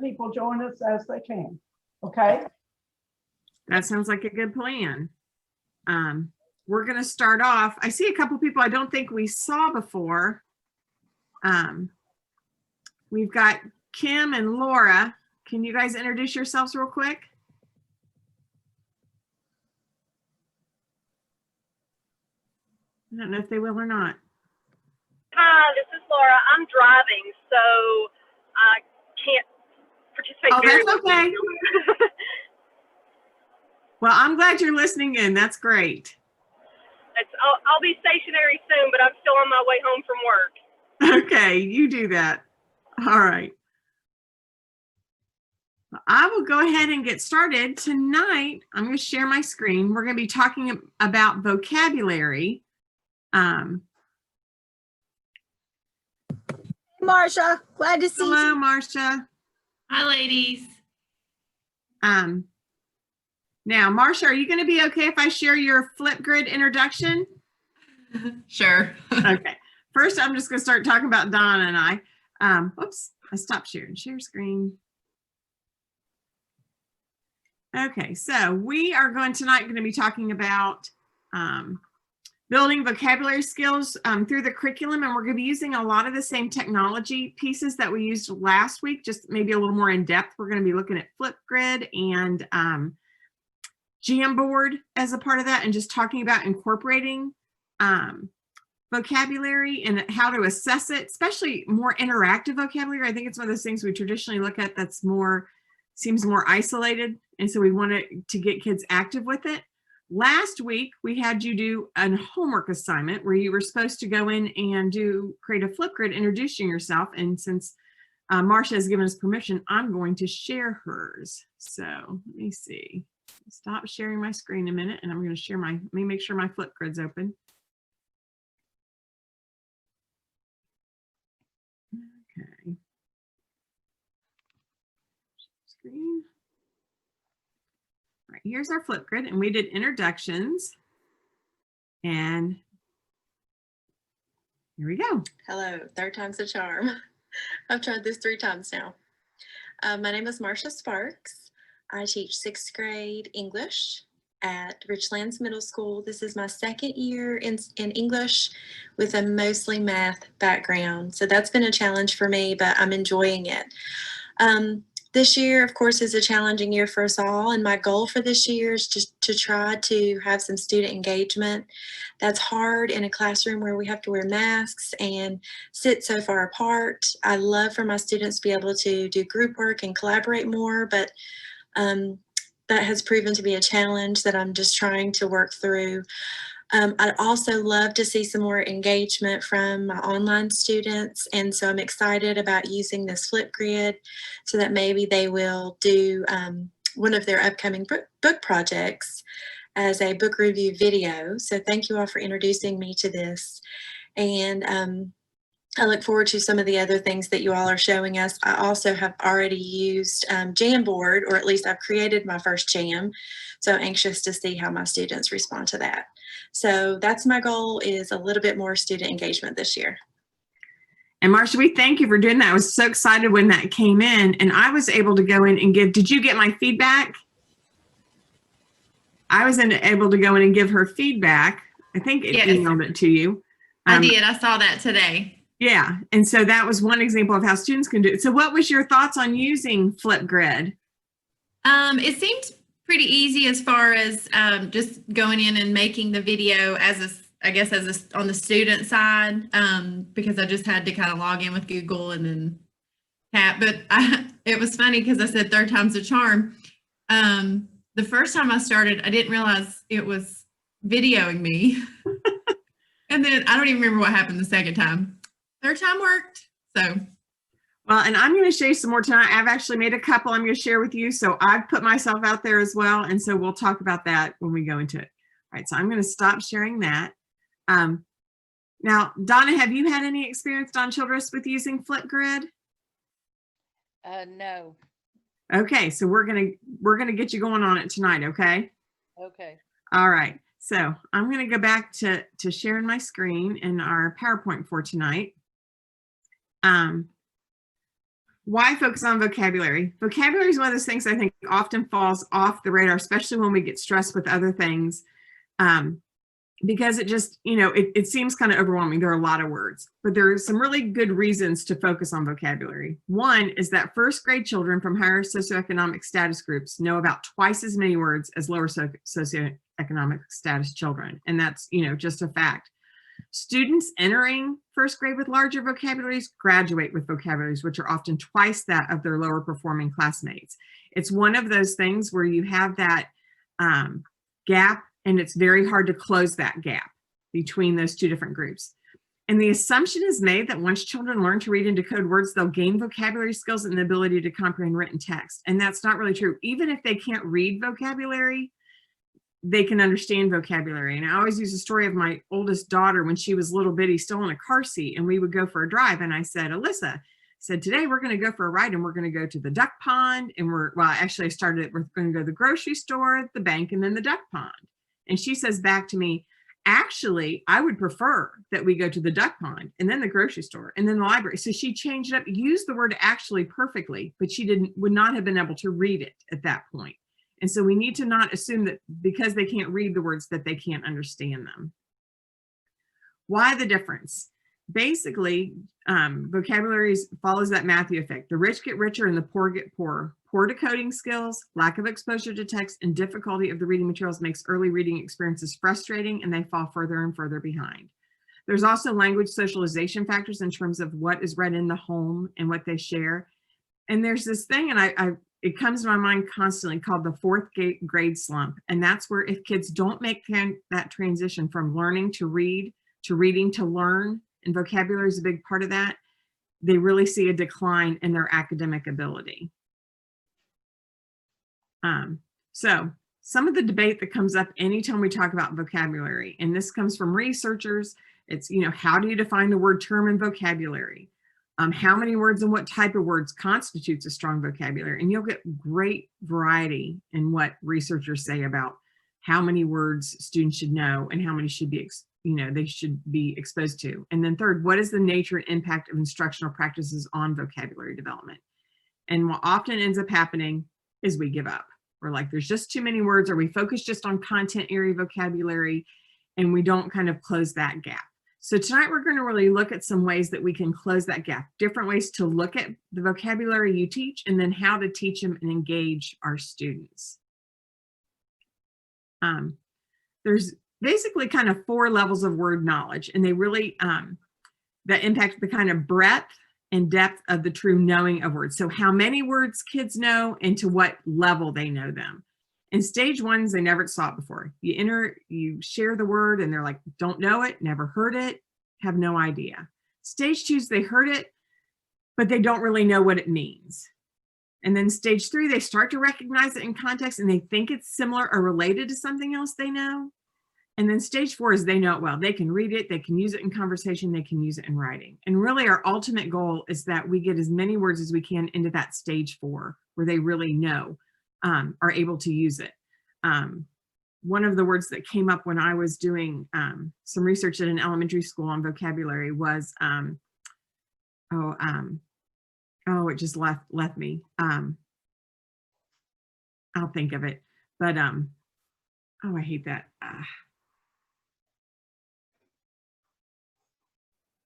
people join us as they can. Okay. That sounds like a good plan. We're going to start off. I see a couple people I don't think we saw before. We've got Kim and Laura. Can you guys introduce yourselves real quick? I don't know if they will or not. Hi, this is Laura. I'm driving, so I can't participate. Oh, very that's well. okay. Well, I'm glad you're listening in. That's great. I'll be stationary soon, but I'm still on my way home from work. Okay, you do that. All right. I will go ahead and get started. Tonight, I'm going to share my screen. We're going to be talking about vocabulary. Marsha, glad to see you. Hello, Marcia. Hi, ladies. Now, Marcia, are you going to be okay if I share your Flipgrid introduction? Sure. Okay. First, I'm just going to start talking about Donna and I. Whoops, I stopped sharing. Share screen. Okay, so we are going to be talking about building vocabulary skills through the curriculum, and we're going to be using a lot of the same technology pieces that we used last week, just maybe a little more in depth. We're going to be looking at Flipgrid and Jamboard as a part of that, and just talking about incorporating vocabulary and how to assess it, especially more interactive vocabulary. I think it's one of those things we traditionally look at that's seems more isolated, and so we want to get kids active with it. Last week, we had you do a homework assignment where you were supposed to go in and create a Flipgrid introducing yourself. And since Marcia has given us permission, I'm going to share hers. So let me see. Stop sharing my screen a minute, and I'm going to share let me make sure my Flipgrid's open. Okay. Screen. All right, here's our Flipgrid, and we did introductions. And here we go. Hello, third time's a charm. I've tried this 3 times now. My name is Marcia Sparks. I teach 6th grade English at Richlands Middle School. This is my 2nd year in English with a mostly math background. So that's been a challenge for me, but I'm enjoying it. This year, of course, is a challenging year for us all, and my goal for this year is just to try to have some student engagement. That's hard in a classroom where we have to wear masks and sit so far apart. I love for my students to be able to do group work and collaborate more, but that has proven to be a challenge that I'm just trying to work through. I'd also love to see some more engagement from my online students, and so I'm excited about using this Flipgrid so that maybe they will do one of their upcoming book projects as a book review video. So thank you all for introducing me to this, and I look forward to some of the other things that you all are showing us. I also have already used Jamboard, or at least I've created my first jam. So I'm anxious to see how my students respond to that. So that's my goal, is a little bit more student engagement this year. And Marcia, we thank you for doing that. I was so excited when that came in, and I was able to go in and did you get my feedback? I was able to go in and give her feedback. I think it emailed it to you. I did. I saw that today. Yeah, and so that was one example of how students can do it. So what was your thoughts on using Flipgrid? It seemed pretty easy as far as just going in and making the video on the student side, because I just had to kind of log in with Google and then tap. But it was funny because I said 3rd time's a charm. The first time I started, I didn't realize it was videoing me. And then I don't even remember what happened the 2nd time. 3rd time worked. So, well, and I'm going to show you some more tonight. I've actually made a couple I'm going to share with you. So I've put myself out there as well. And so we'll talk about that when we go into it. All right, so I'm going to stop sharing that. Now, Donna, have you had any experience, Don Childress, with using Flipgrid? No. Okay, so we're gonna get you going on it tonight, okay? Okay. All right. So I'm gonna go back to sharing my screen in our PowerPoint for tonight. Why focus on vocabulary? Vocabulary is one of those things I think often falls off the radar, especially when we get stressed with other things. Because it just, it seems kind of overwhelming. There are a lot of words, but there are some really good reasons to focus on vocabulary. One is that first grade children from higher socioeconomic status groups know about twice as many words as lower socioeconomic status children. And that's, just a fact. Students entering first grade with larger vocabularies graduate with vocabularies, which are often twice that of their lower performing classmates. It's one of those things where you have that gap, and it's very hard to close that gap between those two different groups. And the assumption is made that once children learn to read and decode words, they'll gain vocabulary skills and the ability to comprehend written text. And that's not really true. Even if they can't read vocabulary, they can understand vocabulary. And I always use the story of my oldest daughter when she was little bitty, still in a car seat, and we would go for a drive. And I said, Alyssa, today we're going to go for a ride and we're going to go to the duck pond. And we're going to go to the grocery store, the bank, and then the duck pond. And she says back to me, actually, I would prefer that we go to the duck pond and then the grocery store and then the library. So she changed it up, used the word actually perfectly, but she would not have been able to read it at that point. And so we need to not assume that because they can't read the words that they can't understand them. Why the difference? Basically, vocabulary follows that Matthew effect. The rich get richer and the poor get poorer. Poor decoding skills, lack of exposure to text, and difficulty of the reading materials makes early reading experiences frustrating, and they fall further and further behind. There's also language socialization factors in terms of what is read in the home and what they share. And there's this thing, and it comes to my mind constantly, called the fourth grade slump. And that's where if kids don't make that transition from learning to read to reading to learn, and vocabulary is a big part of that, they really see a decline in their academic ability. So some of the debate that comes up anytime we talk about vocabulary, and this comes from researchers, it's, how do you define the word term in vocabulary? How many words and what type of words constitutes a strong vocabulary? And you'll get great variety in what researchers say about how many words students should know and how many should be, they should be exposed to. And then third, what is the nature and impact of instructional practices on vocabulary development? And what often ends up happening is we give up. We're like, there's just too many words, or we focus just on content area vocabulary, and we don't kind of close that gap. So tonight we're going to really look at some ways that we can close that gap, different ways to look at the vocabulary you teach, and then how to teach them and engage our students. There's basically kind of 4 levels of word knowledge, and they really, that impact the kind of breadth and depth of the true knowing of words. So how many words kids know and to what level they know them. In stage 1, they never saw it before. You share the word and they're like, don't know it, never heard it, have no idea. Stage 2, they heard it, but they don't really know what it means. And then stage 3, they start to recognize it in context and they think it's similar or related to something else they know. And then stage 4 is they know it well. They can read it, they can use it in conversation, they can use it in writing. And really our ultimate goal is that we get as many words as we can into that stage 4 where they really know, are able to use it. One of the words that came up when I was doing some research at an elementary school on vocabulary was, it just left me. I'll think of it, but I hate that.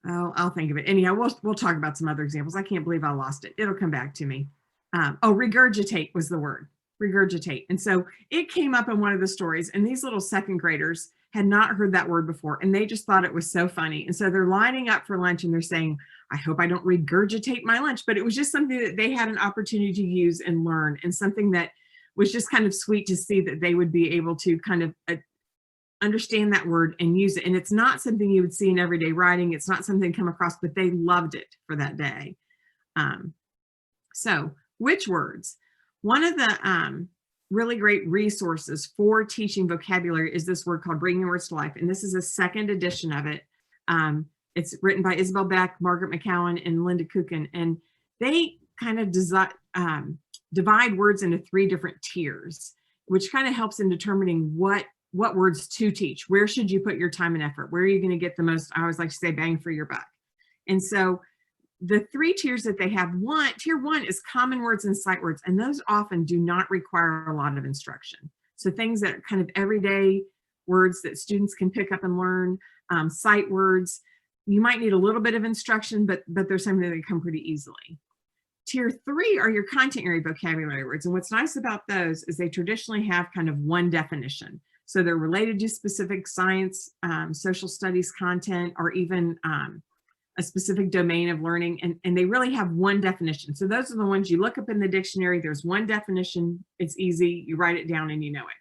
I'll think of it. Anyhow, we'll talk about some other examples. I can't believe I lost it. It'll come back to me. Regurgitate was the word. Regurgitate. And so it came up in one of the stories, and these little 2nd graders had not heard that word before, and they just thought it was so funny. And so they're lining up for lunch and they're saying, I hope I don't regurgitate my lunch. But it was just something that they had an opportunity to use and learn, and something that was just kind of sweet to see that they would be able to kind of understand that word and use it. And it's not something you would see in everyday writing. It's not something come across, but they loved it for that day. So which words? One of the really great resources for teaching vocabulary is this word called Bringing Words to Life. And this is a 2nd edition of it. It's written by Isabel Beck, Margaret McCowan, and Linda Kukin. And they kind of divide words into 3 different tiers, which kind of helps in determining what words to teach. Where should you put your time and effort? Where are you going to get the most, I always like to say, bang for your buck? And so the 3 tiers that they have, tier 1 is common words and sight words, and those often do not require a lot of instruction. So things that are kind of everyday words that students can pick up and learn, sight words, you might need a little bit of instruction, but there's something that come pretty easily. Tier 3 are your content area vocabulary words. And what's nice about those is they traditionally have kind of one definition. So they're related to specific science, social studies content, or even a specific domain of learning. And they really have one definition. So those are the ones you look up in the dictionary. There's one definition. It's easy. You write it down and you know it.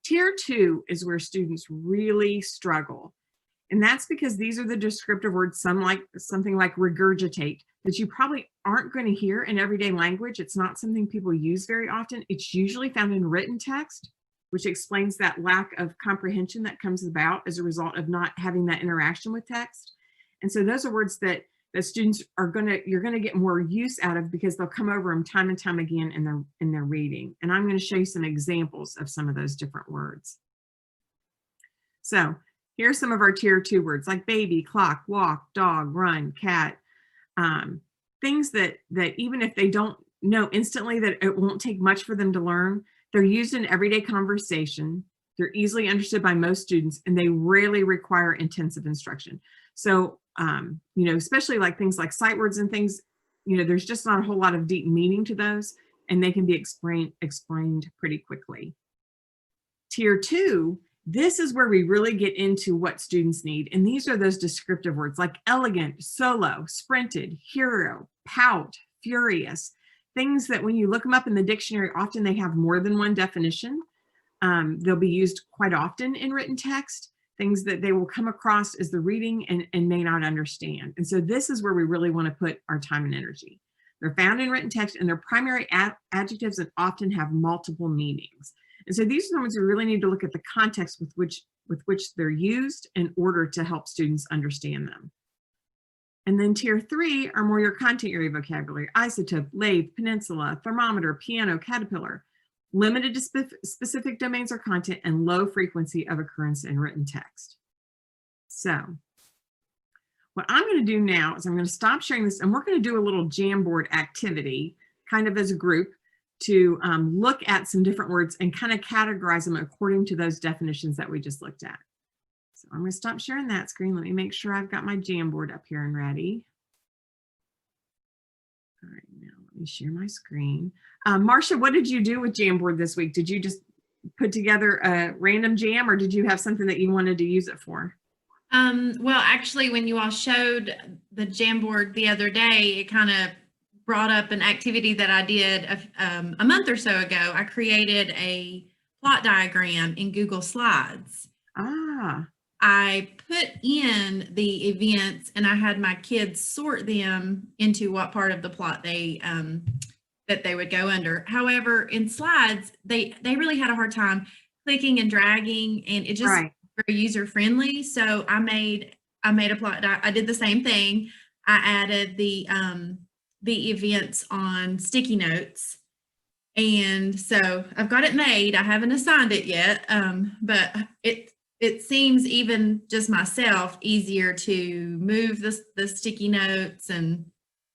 Tier 2 is where students really struggle. And that's because these are the descriptive words, something like regurgitate, that you probably aren't going to hear in everyday language. It's not something people use very often. It's usually found in written text, which explains that lack of comprehension that comes about as a result of not having that interaction with text. And so those are words that students you're gonna get more use out of because they'll come over them time and time again in their reading. And I'm going to show you some examples of some of those different words. So here's some of our tier 2 words like baby, clock, walk, dog, run, cat. Things that even if they don't know instantly, that it won't take much for them to learn. They're used in everyday conversation. They're easily understood by most students, and they rarely require intensive instruction. So, especially like things like sight words and things, there's just not a whole lot of deep meaning to those, and they can be explained pretty quickly. Tier 2, this is where we really get into what students need. And these are those descriptive words like elegant, solo, sprinted, hero, pout, furious, things that when you look them up in the dictionary, often they have more than one definition. They'll be used quite often in written text, things that they will come across as the reading and may not understand. And so this is where we really want to put our time and energy. They're found in written text, and they're primary adjectives and often have multiple meanings. And so these are the ones we really need to look at the context with which they're used in order to help students understand them. And then tier 3 are more your content area vocabulary: isotope, lathe, peninsula, thermometer, piano, caterpillar, limited to specific domains or content, and low frequency of occurrence in written text. So what I'm going to do now is I'm going to stop sharing this, and we're going to do a little Jamboard activity kind of as a group to look at some different words and kind of categorize them according to those definitions that we just looked at. So I'm going to stop sharing that screen. Let me make sure I've got my Jamboard up here and ready. All right, now let me share my screen. Marcia, what did you do with Jamboard this week? Did you just put together a random jam, or did you have something that you wanted to use it for? Well, actually, when you all showed the Jamboard the other day, it kind of brought up an activity that I did a month or so ago. I created a plot diagram in Google Slides. I put in the events, and I had my kids sort them into what part of the plot that they would go under. However, in Slides, they really had a hard time clicking and dragging, and it just very user friendly. So I made a plot. I did the same thing. I added the events on sticky notes, and so I've got it made. I haven't assigned it yet, but it seems even just myself easier to move the sticky notes and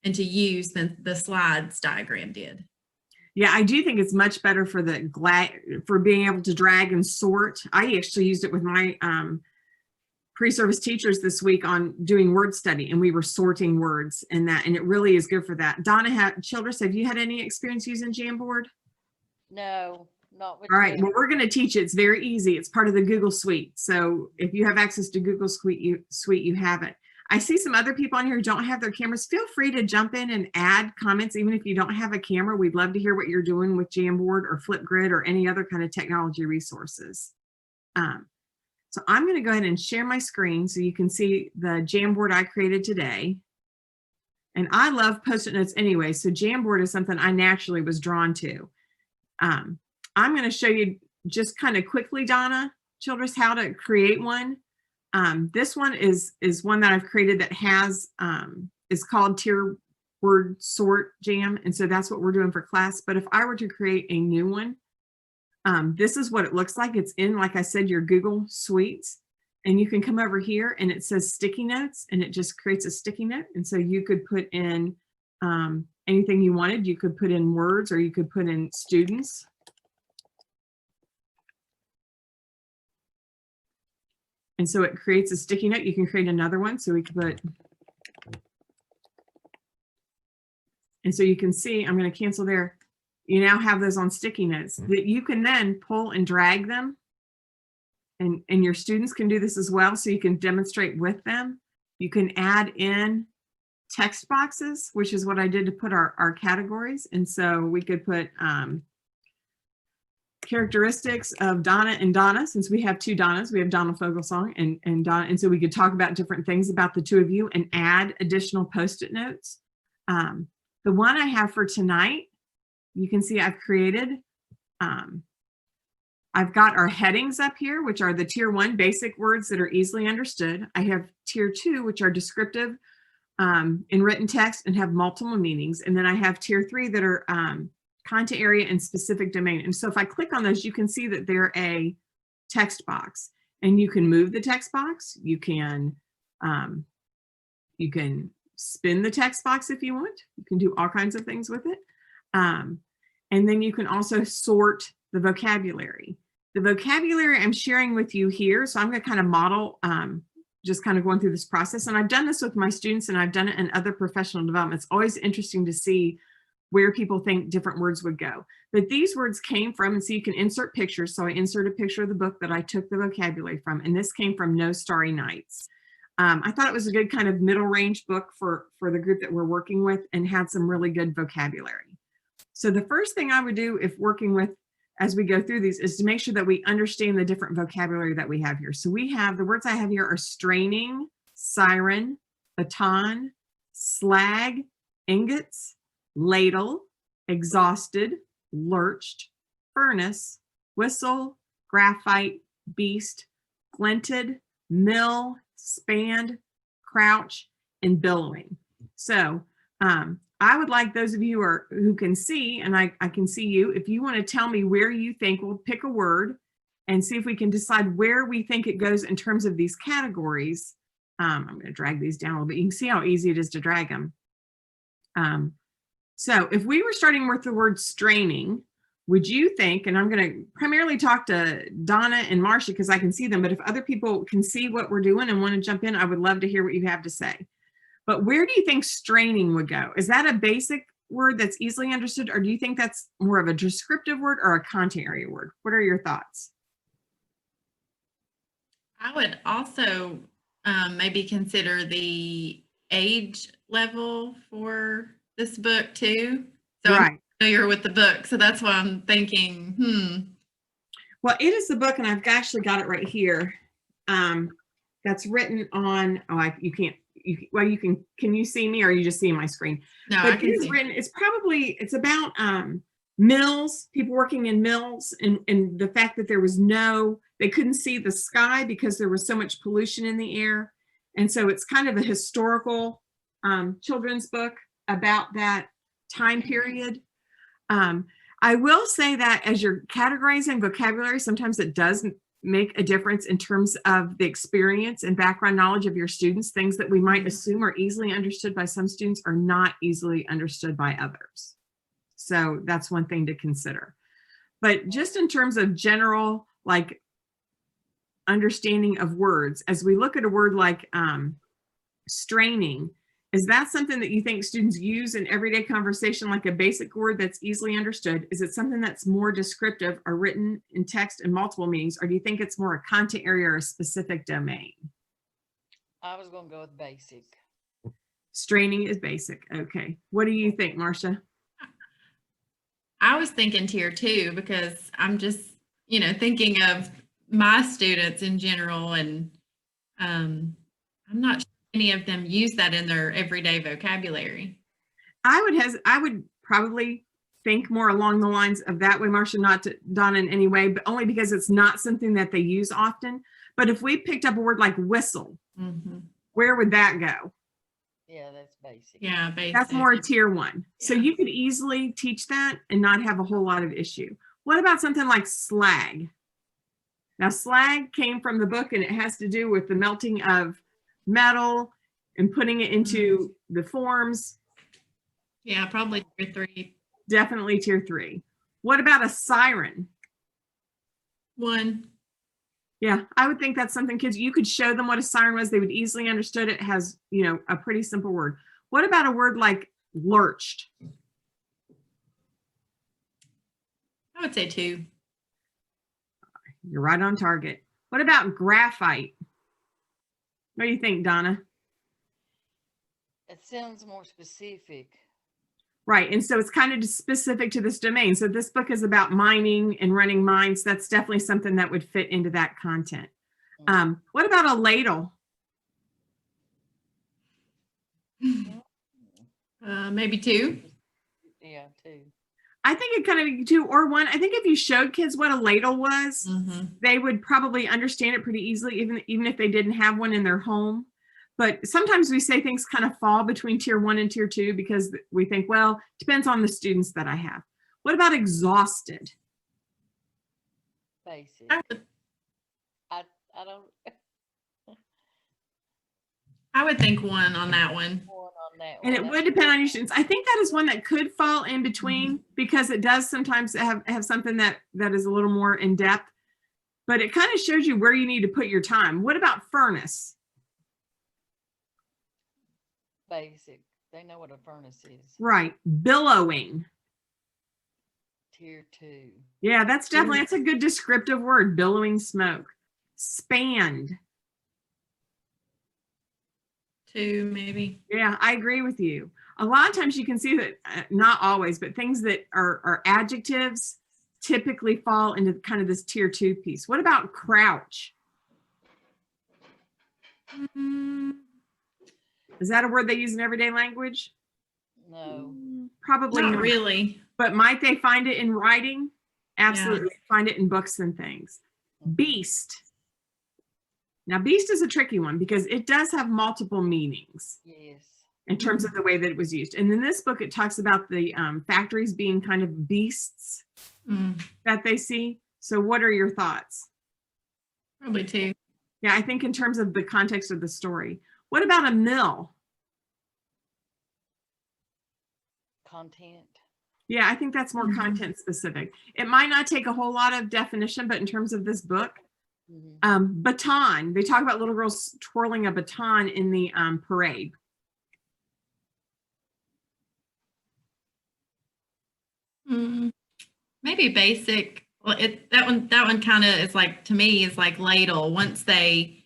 to use than the Slides diagram did. Yeah, I do think it's much better for for being able to drag and sort. I actually used it with my pre-service teachers this week on doing word study, and we were sorting words and it really is good for that. Donna, Childress, have you had any experience using Jamboard? No, not with All right, me. well, we're going to teach you. It's very easy. It's part of the Google Suite. So if you have access to Google Suite, you have it. I see some other people on here who don't have their cameras. Feel free to jump in and add comments, even if you don't have a camera. We'd love to hear what you're doing with Jamboard or Flipgrid or any other kind of technology resources. So I'm going to go ahead and share my screen so you can see the Jamboard I created today. And I love Post-it notes anyway, so Jamboard is something I naturally was drawn to. I'm going to show you just kind of quickly, Donna, Childress, how to create one. This one is one that I've created that has, is called Tier Word Sort Jam. And so that's what we're doing for class. But if I were to create a new one, this is what it looks like. It's in, like I said, your Google Suites. and you can come over here and it says sticky notes, and it just creates a sticky note. And so you could put in anything you wanted. You could put in words, or you could put in students. And so it creates a sticky note. You can create another one. So we could put, and so you can see, I'm going to cancel there. You now have those on sticky notes that you can then pull and drag them. And your students can do this as well. So you can demonstrate with them. You can add in text boxes, which is what I did to put our categories. And so we could put characteristics of Donna and Donna, since we have two Donnas. We have Donna Fogleson and Donna. And so we could talk about different things about the two of you and add additional Post-it notes. The one I have for tonight, you can see I've created, I've got our headings up here, which are the tier 1 basic words that are easily understood. I have tier 2, which are descriptive in written text and have multiple meanings. And then I have tier 3 that are content area and specific domain. And so if I click on those, you can see that they're a text box, and you can move the text box. You can spin the text box if you want. You can do all kinds of things with it. And then you can also sort the vocabulary. The vocabulary I'm sharing with you here. So I'm going to kind of model, just kind of going through this process. And I've done this with my students, and I've done it in other professional development. It's always interesting to see where people think different words would go. But these words came from, and so you can insert pictures. So I insert a picture of the book that I took the vocabulary from, and this came from No Starry Nights. I thought it was a good kind of middle range book for the group that we're working with, and had some really good vocabulary. So the first thing I would do if working with, as we go through these, is to make sure that we understand the different vocabulary that we have here. So we have, the words I have here are straining, siren, baton, slag, ingots, ladle, exhausted, lurched, furnace, whistle, graphite, beast, glinted, mill, spanned, crouch, and billowing. So I would like those of you who can see, and I can see you, if you want to tell me where you think, we'll pick a word and see if we can decide where we think it goes in terms of these categories. I'm going to drag these down a little bit. You can see how easy it is to drag them. So if we were starting with the word straining, would you think, and I'm going to primarily talk to Donna and Marcia because I can see them, but if other people can see what we're doing and want to jump in, I would love to hear what you have to say. But where do you think straining would go? Is that a basic word that's easily understood, or do you think that's more of a descriptive word or a content area word? What are your thoughts? I would also maybe consider the age level for this book too. So right. I'm familiar with the book, so that's why I'm thinking, Well, it is the book, and I've actually got it right here. That's written on, you can't. Can you see me, or are you just seeing my screen? No, but I can see. It's about mills, people working in mills, and the fact that they couldn't see the sky because there was so much pollution in the air. And so it's kind of a historical children's book about that time period. I will say that as you're categorizing vocabulary, sometimes it does make a difference in terms of the experience and background knowledge of your students. Things that we might assume are easily understood by some students are not easily understood by others. So that's one thing to consider. But just in terms of general, like, understanding of words, as we look at a word like straining, is that something that you think students use in everyday conversation, like a basic word that's easily understood? Is it something that's more descriptive or written in text and multiple meanings, or do you think it's more a content area or a specific domain? I was going to go with basic. Straining is basic. Okay. What do you think, Marcia? I was thinking tier 2 because I'm just, thinking of my students in general, and I'm not sure any of them use that in their everyday vocabulary. I would probably think more along the lines of that way, Marcia, not to Donna in any way, but only because it's not something that they use often. But if we picked up a word like whistle, where would that go? Yeah, that's basic. Yeah, basic. That's more tier 1. Yeah. So you could easily teach that and not have a whole lot of issue. What about something like slag? Now, slag came from the book, and it has to do with the melting of metal and putting it into the forms. Yeah, probably tier 3. Definitely tier 3. What about a siren? 1. Yeah, I would think that's something kids, you could show them what a siren was. They would easily understood it. It has, you know, a pretty simple word. What about a word like lurched? I would say 2. You're right on target. What about graphite? What do you think, Donna? It sounds more specific. Right, and so it's kind of specific to this domain. So this book is about mining and running mines. That's definitely something that would fit into that content. What about a ladle? Maybe 2. Yeah, 2. I think it kind of 2 or 1. I think if you showed kids what a ladle was, they would probably understand it pretty easily, even if they didn't have one in their home. But sometimes we say things kind of fall between tier 1 and tier 2 because we think, well, depends on the students that I have. What about exhausted? Basic. I don't. I would think 1 on that one. 1 on that And one. it would depend on your students. I think that is one that could fall in between because it does sometimes have something that is a little more in depth, but it kind of shows you where you need to put your time. What about furnace? Basic. They know what a furnace is. Right. Billowing. Tier 2. Yeah, that's a good descriptive word. Billowing smoke. Spanned. 2 maybe. Yeah, I agree with you. A lot of times you can see that, not always, but things that are adjectives typically fall into kind of this tier 2 piece. What about crouch? Is that a word they use in everyday language? No. Probably Not not. really. But might they find it in writing? Absolutely. Find it in books and things. Beast. Now, beast is a tricky one because it does have multiple meanings Yes. in terms of the way that it was used. And in this book, it talks about the factories being kind of beasts that they see. So what are your thoughts? Probably 2. Yeah, I think in terms of the context of the story. What about a mill? Content. Yeah, I think that's more content specific. It might not take a whole lot of definition, but in terms of this book, baton, they talk about little girls twirling a baton in the parade. Maybe basic. Well, that one kind of is like, to me, is like ladle. Once they.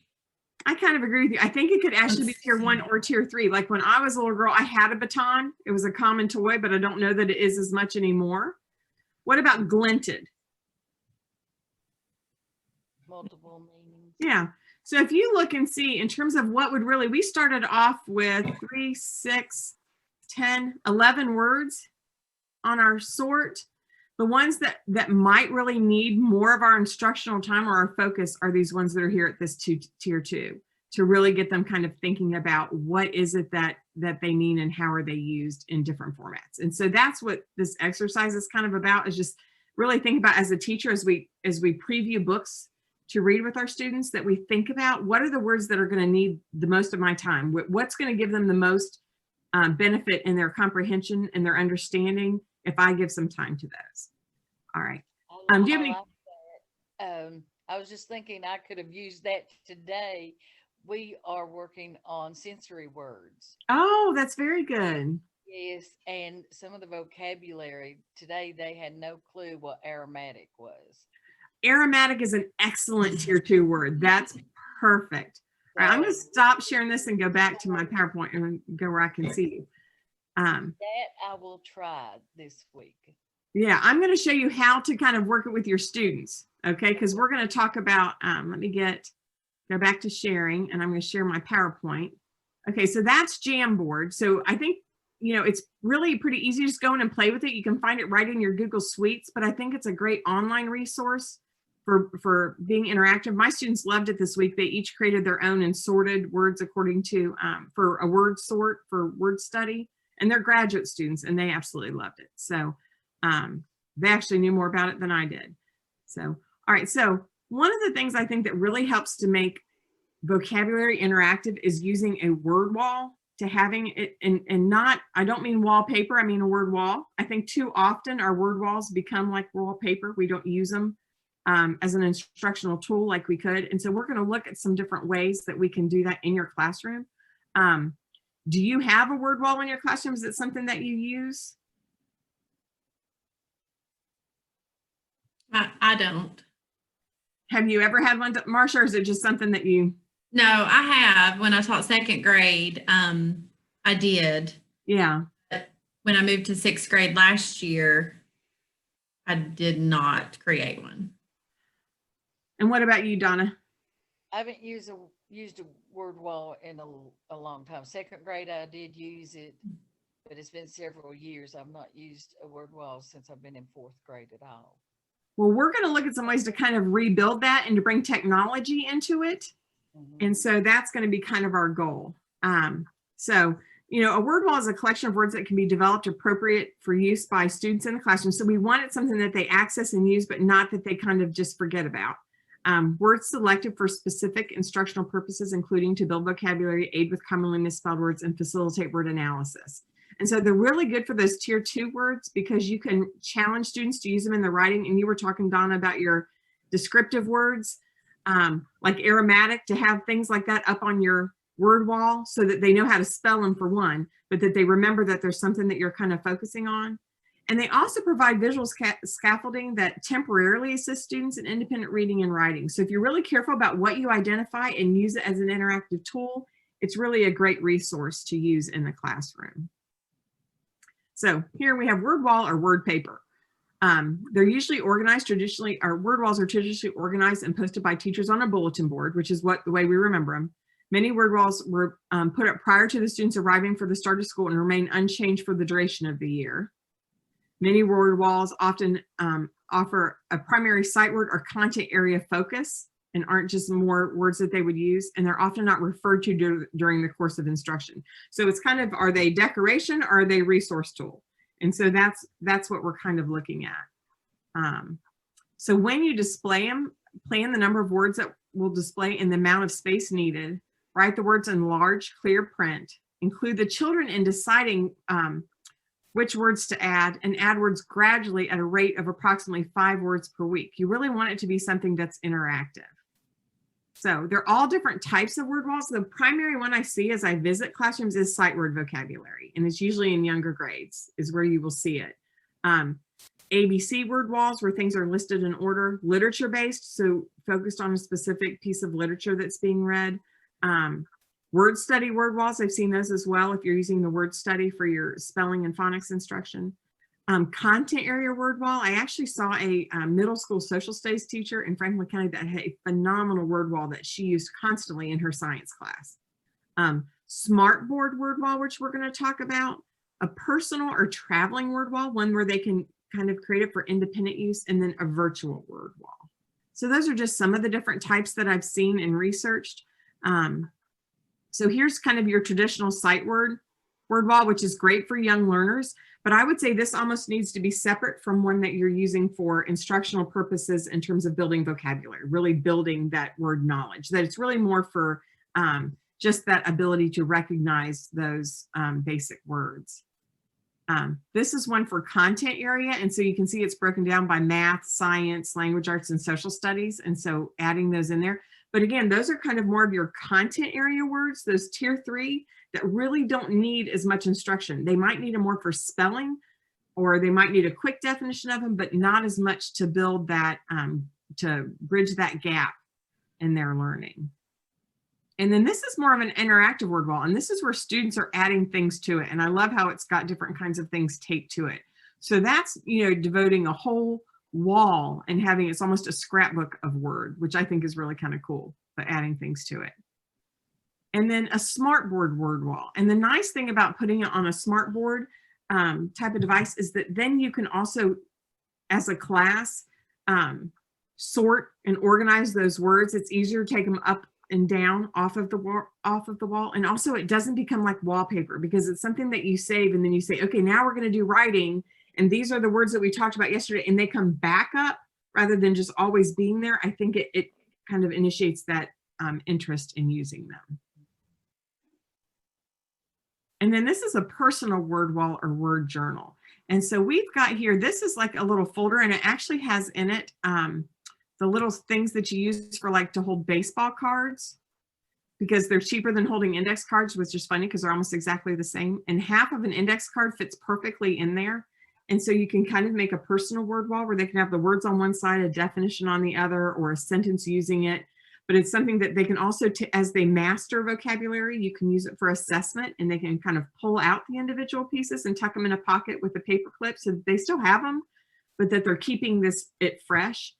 I kind of agree with you. I think it could actually be tier 1 or tier 3. Like when I was a little girl, I had a baton. It was a common toy, but I don't know that it is as much anymore. What about glinted? Multiple meanings. Yeah. So if you look and see in terms of what would really, we started off with 3, 6, 10, 11 words on our sort. The ones that might really need more of our instructional time or our focus are these ones that are here at this tier 2 to really get them kind of thinking about what is it that they mean and how are they used in different formats. And so that's what this exercise is kind of about, is just really think about as a teacher, as we preview books to read with our students, that we think about what are the words that are going to need the most of my time, what's going to give them the most benefit in their comprehension and their understanding if I give some time to those. All right. Do you have any? Like that. I was just thinking I could have used that today. We are working on sensory words. Oh, that's very good. Yes, and some of the vocabulary today, they had no clue what aromatic was. Aromatic is an excellent tier 2 word. That's perfect. All right, I'm going to stop sharing this and go back to my PowerPoint and go where I can see you. That I will try this week. Yeah, I'm going to show you how to kind of work it with your students. Okay, because we're going to talk about, let me go back to sharing, and I'm going to share my PowerPoint. Okay, so that's Jamboard. So I think, you know, it's really pretty easy to just go in and play with it. You can find it right in your Google Suites, but I think it's a great online resource for being interactive. My students loved it this week. They each created their own and sorted words according to, for a word sort for word study, and they're graduate students and they absolutely loved it. So they actually knew more about it than I did. So, all right, so One of the things I think that really helps to make vocabulary interactive is using a word wall, to having it, and not, I don't mean wallpaper, I mean a word wall. I think too often our word walls become like wallpaper. We don't use them as an instructional tool like we could. And so we're going to look at some different ways that we can do that in your classroom. Do you have a word wall in your classroom? Is it something that you use? I don't. Have you ever had one, Marsha, or is it just something that you? No, I have. When I taught second grade, I did. Yeah. But when I moved to sixth grade last year, I did not create one. And what about you, Donna? I haven't used a word wall in a long time. Second grade, I did use it, but it's been several years. I've not used a word wall since I've been in fourth grade at all. Well, we're going to look at some ways to kind of rebuild that and to bring technology into it. And so that's going to be kind of our goal. So, you know, a word wall is a collection of words that can be developed appropriate for use by students in the classroom. So we want it something that they access and use, but not that they kind of just forget about. Words selected for specific instructional purposes, including to build vocabulary, aid with commonly misspelled words, and facilitate word analysis. And so they're really good for those tier 2 words because you can challenge students to use them in the writing. And you were talking, Donna, about your descriptive words, like aromatic, to have things like that up on your word wall so that they know how to spell them for one, but that they remember that there's something that you're kind of focusing on. And they also provide visual scaffolding that temporarily assists students in independent reading and writing. So if you're really careful about what you identify and use it as an interactive tool, it's really a great resource to use in the classroom. So here we have word wall or word paper. They're usually organized traditionally, our word walls are traditionally organized and posted by teachers on a bulletin board, which is the way we remember them. Many word walls were put up prior to the students arriving for the start of school and remain unchanged for the duration of the year. Many word walls often offer a primary sight word or content area focus and aren't just more words that they would use, and they're often not referred to during the course of instruction. So it's kind of, are they decoration or are they resource tool? And so that's what we're kind of looking at. So when you display them, plan the number of words that will display and the amount of space needed. Write the words in large, clear print. Include the children in deciding which words to add, and add words gradually at a rate of approximately 5 words per week. You really want it to be something that's interactive. So they're all different types of word walls. The primary one I see as I visit classrooms is sight word vocabulary, and it's usually in younger grades is where you will see it. ABC word walls, where things are listed in order. Literature based, so focused on a specific piece of literature that's being read. Word study word walls, I've seen those as well if you're using the word study for your spelling and phonics instruction. Content area word wall, I actually saw a middle school social studies teacher in Franklin County that had a phenomenal word wall that she used constantly in her science class. SMARTboard word wall, which we're going to talk about. A personal or traveling word wall, one where they can kind of create it for independent use, and then a virtual word wall. So those are just some of the different types that I've seen and researched. So here's kind of your traditional sight word wall, which is great for young learners, but I would say this almost needs to be separate from one that you're using for instructional purposes in terms of building vocabulary, really building that word knowledge, that it's really more for just that ability to recognize those basic words. This is one for content area, and so you can see it's broken down by math, science, language arts, and social studies, and so adding those in there. But again, those are kind of more of your content area words, those tier 3 that really don't need as much instruction. They might need them more for spelling, or they might need a quick definition of them, but not as much to build that, to bridge that gap in their learning. And then this is more of an interactive word wall, and this is where students are adding things to it. And I love how it's got different kinds of things taped to it. So that's, you know, devoting a whole wall and having, it's almost a scrapbook of word, which I think is really kind of cool, but adding things to it. And then a SMARTboard word wall. And the nice thing about putting it on a SMARTboard type of device is that then you can also, as a class, sort and organize those words. It's easier to take them up and down off of the wall. And also it doesn't become like wallpaper, because it's something that you save and then you say, okay, now we're going to do writing, and these are the words that we talked about yesterday, and they come back up rather than just always being there, I think it kind of initiates that interest in using them. And then this is a personal word wall or word journal. And so we've got here, this is like a little folder, and it actually has in it the little things that you use for like to hold baseball cards, because they're cheaper than holding index cards, which is funny because they're almost exactly the same. And half of an index card fits perfectly in there. And so you can kind of make a personal word wall where they can have the words on one side, a definition on the other, or a sentence using it. But it's something that they can also, as they master vocabulary, you can use it for assessment, and they can kind of pull out the individual pieces and tuck them in a pocket with a paper clip so that they still have them, but that they're keeping it fresh,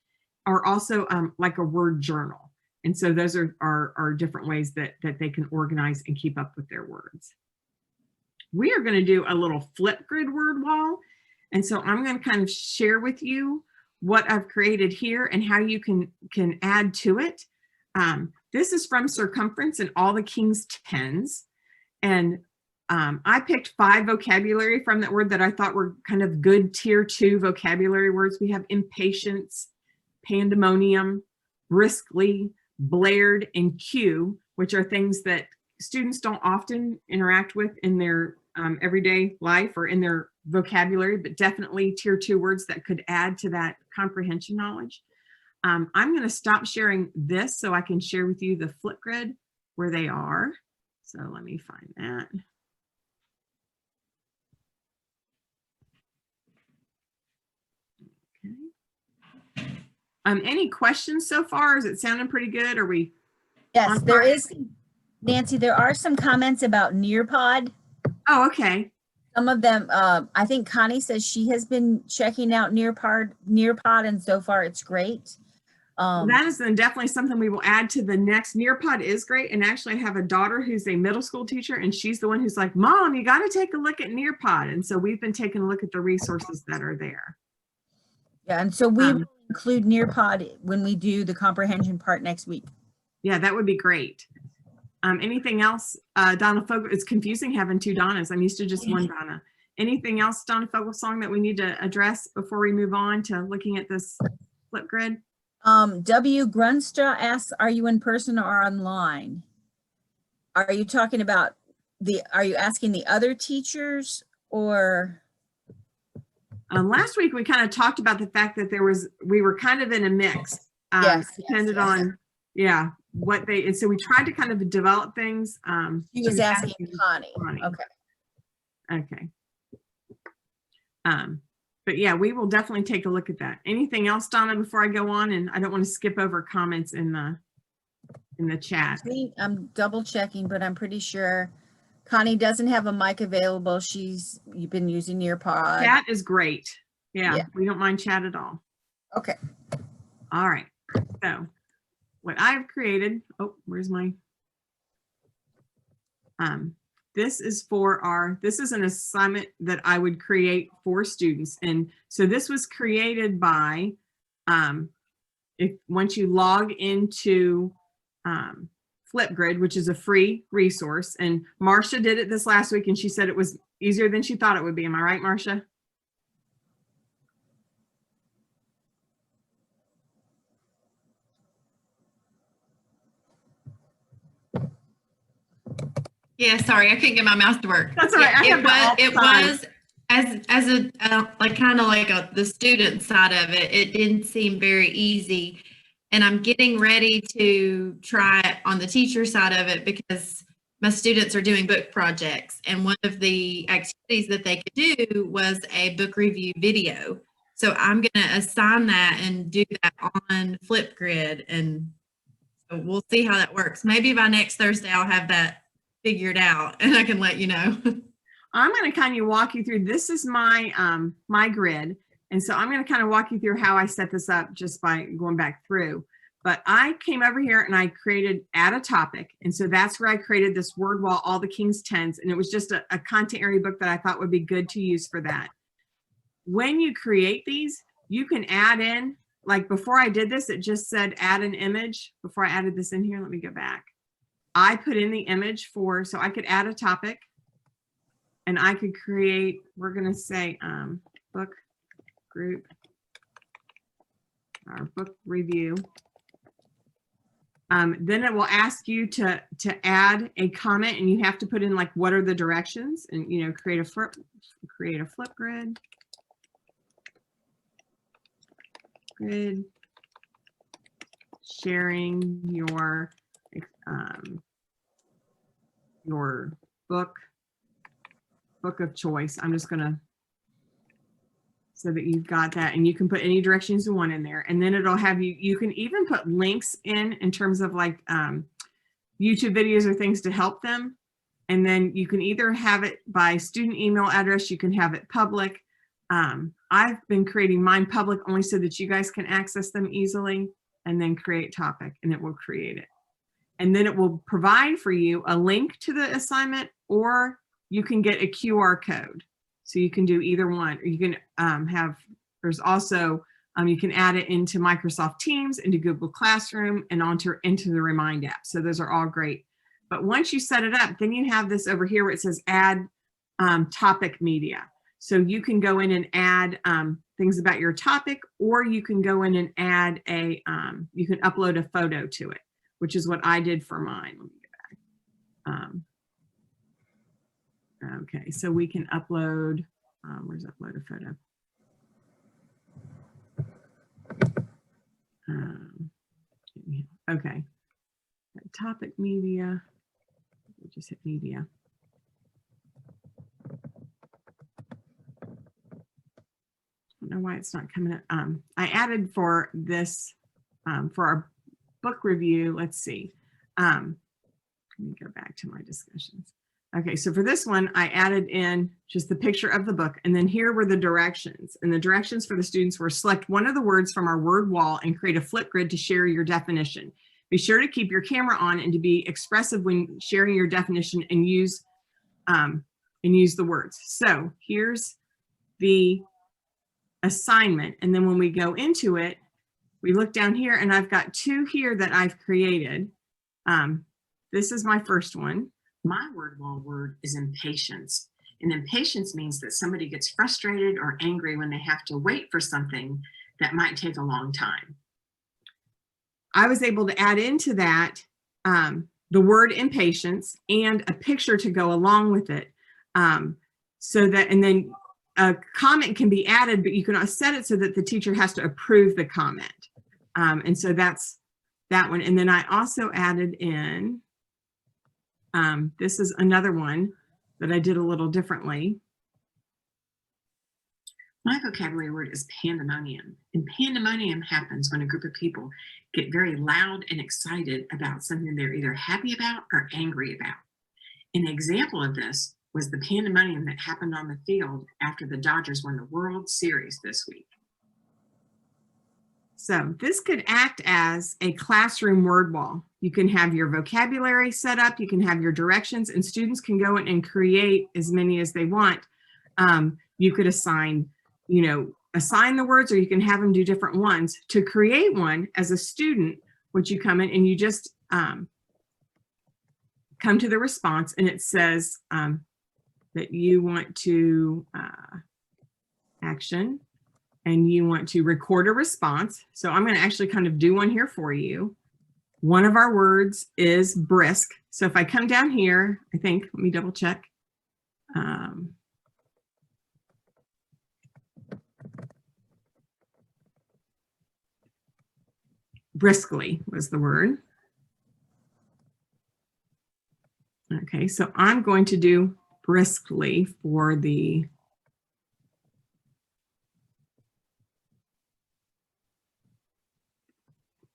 or also like a word journal. And so those are different ways that they can organize and keep up with their words. We are going to do a little Flipgrid word wall. And so I'm going to kind of share with you what I've created here and how you can add to it. This is from Circumference and all the King's Tens. And I picked 5 vocabulary from that word that I thought were kind of good tier 2 vocabulary words. We have impatience, pandemonium, briskly, blared, and cue, which are things that students don't often interact with in their everyday life or in their vocabulary, but definitely tier 2 words that could add to that comprehension knowledge. I'm going to stop sharing this so I can share with you the Flipgrid where they are. So let me find that. Okay. Any questions so far? Is it sounding pretty good? Are we? Yes, there is, Nancy, there are some comments about Nearpod. Oh, okay. Some of them, I think Connie says she has been checking out Nearpod, and so far it's great. That is then definitely something we will add to the next. Nearpod is great. And actually I have a daughter who's a middle school teacher, and she's the one who's like, Mom, you got to take a look at Nearpod. And so we've been taking a look at the resources that are there. Yeah, and so we will include Nearpod when we do the comprehension part next week. Yeah, that would be great. Anything else? Donna Fogleson, it's confusing having 2 Donnas. I'm used to just one Donna. Anything else, Donna Fogleson, that we need to address before we move on to looking at this Flipgrid? W. Grunstra asks, are you in person or online? Are you talking about are you asking the other teachers or? Last week, we kind of talked about the fact that we were kind of in a mix. Depended on, yeah, what they, and so we tried to kind of develop things. She was asking Connie. Okay. But yeah, we will definitely take a look at that. Anything else, Donna, before I go on? And I don't want to skip over comments in the chat. I'm double checking, but I'm pretty sure Connie doesn't have a mic available. You've been using Nearpod. Chat is great. Yeah, we don't mind chat at all. Okay. All right. So what I've created, oh, where's my, this is this is an assignment that I would create for students. And so this was created by, once you log into Flipgrid, which is a free resource, and Marcia did it this last week, and she said it was easier than she thought it would be. Am I right, Marcia? Yeah, sorry, I couldn't get my mouse to work. That's all right. It was as a like kind of like the student side of it. It didn't seem very easy, and I'm getting ready to try it on the teacher side of it because my students are doing book projects, and one of the activities that they could do was a book review video. So I'm going to assign that and do that on Flipgrid, and so we'll see how that works. Maybe by next Thursday I'll have that figured out and I can let you know. I'm going to kind of walk you through, this is my my grid. And so I'm going to kind of walk you through how I set this up just by going back through. But I came over here and I created add a topic. And so that's where I created this word wall, all the King's Tens. And it was just a content area book that I thought would be good to use for that. When you create these, you can add in, like before I did this, it just said add an image. Before I added this in here, let me go back. I put in the image so I could add a topic, and I could create, we're going to say book group our book review. Then it will ask you to add a comment, and you have to put in like, what are the directions, and, you know, create a flip grid. Sharing your book of choice. I'm just gonna, so that you've got that, and you can put any directions you want in there, and then it'll have you can even put links in terms of like YouTube videos or things to help them. And then you can either have it by student email address, you can have it public. I've been creating mine public only so that you guys can access them easily, and then create topic, and it will create it. And then it will provide for you a link to the assignment, or you can get a QR code. So you can do either one, or you can there's also, you can add it into Microsoft Teams, into Google Classroom, and into the Remind app. So those are all great. But once you set it up, then you have this over here where it says add topic media. So you can go in and add things about your topic, or you can go in and add you can upload a photo to it, which is what I did for mine. Let me go back. Okay, so we can upload, where's upload a photo? Okay, topic media, we just hit media. I don't know why it's not coming up. I added for this, for our book review, let's see. Let me go back to my discussions. Okay, so for this one, I added in just the picture of the book, and then here were the directions. And the directions for the students were select one of the words from our word wall and create a flip grid to share your definition. Be sure to keep your camera on and to be expressive when sharing your definition, and use the words. So here's the assignment. And then when we go into it, we look down here, and I've got two here that I've created. This is my first one. My word wall word is impatience. And impatience means that somebody gets frustrated or angry when they have to wait for something that might take a long time. I was able to add into that the word impatience and a picture to go along with it. So that, and then a comment can be added, but you can set it so that the teacher has to approve the comment. And so that's that one. And then I also added in, this is another one that I did a little differently. My vocabulary word is pandemonium. And pandemonium happens when a group of people get very loud and excited about something they're either happy about or angry about. An example of this was the pandemonium that happened on the field after the Dodgers won the World Series this week. So this could act as a classroom word wall. You can have your vocabulary set up, you can have your directions, and students can go in and create as many as they want. You could assign the words, or you can have them do different ones. To create one as a student, what you come in and you just come to the response, and it says that you want to action, and you want to record a response. So I'm going to actually kind of do one here for you. One of our words is brisk. So if I come down here, I think, let me double check. Briskly was the word. Okay, so I'm going to do briskly for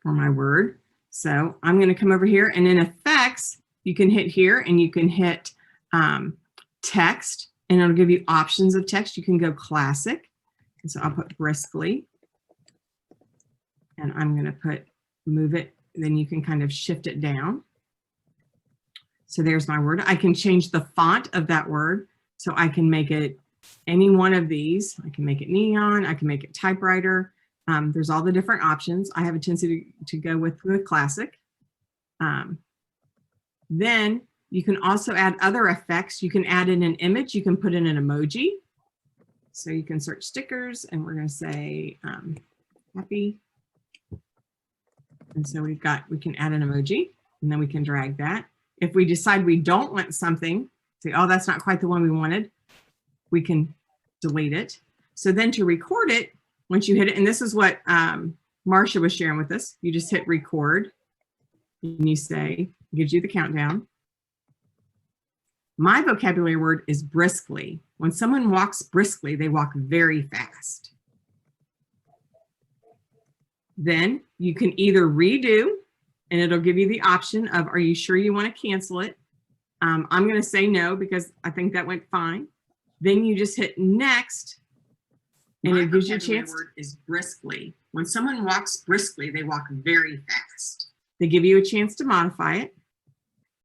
my word. So I'm going to come over here, and in effects, you can hit here and you can hit text, and it'll give you options of text. You can go classic. And so I'll put briskly, and I'm going to move it. Then you can kind of shift it down. So there's my word. I can change the font of that word. So I can make it any one of these. I can make it neon. I can make it typewriter. There's all the different options. I have a tendency to go with the classic. Then you can also add other effects. You can add in an image. You can put in an emoji. So you can search stickers, and we're going to say happy And so we can add an emoji, and then we can drag that. If we decide we don't want something, say, oh, that's not quite the one we wanted, we can delete it. So then to record it, once you hit it, and this is what Marcia was sharing with us, you just hit record, and you say, gives you the countdown. My vocabulary word is briskly. When someone walks briskly, they walk very fast. Then you can either redo, and it'll give you the option of, are you sure you want to cancel it? I'm going to say no because I think that went fine. Then you just hit next, and it gives you a chance. My word is briskly. When someone walks briskly, they walk very fast. They give you a chance to modify it.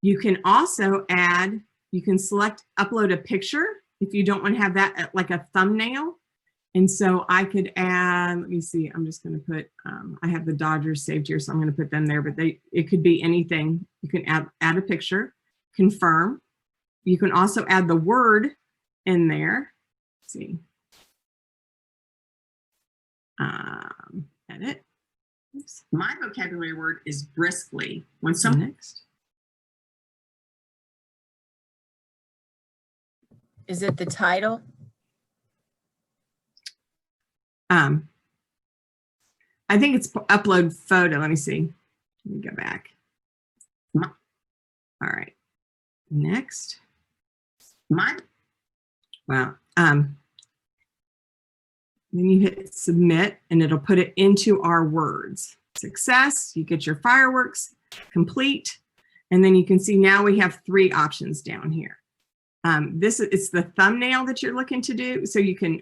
You can also add, you can select upload a picture if you don't want to have that like a thumbnail. And so I could add, let me see, I'm just going to put, I have the Dodgers saved here, so I'm going to put them there, but it could be anything. You can add a picture, confirm. You can also add the word in there. Let's see. Edit. Oops. My vocabulary word is briskly. When someone next. Is it the title? I think it's upload photo. Let me see. Let me go back. All right. Next. Well, then you hit submit, and it'll put it into our words. Success. You get your fireworks complete, and then you can see now we have 3 options down here. It's the thumbnail that you're looking to do, so you can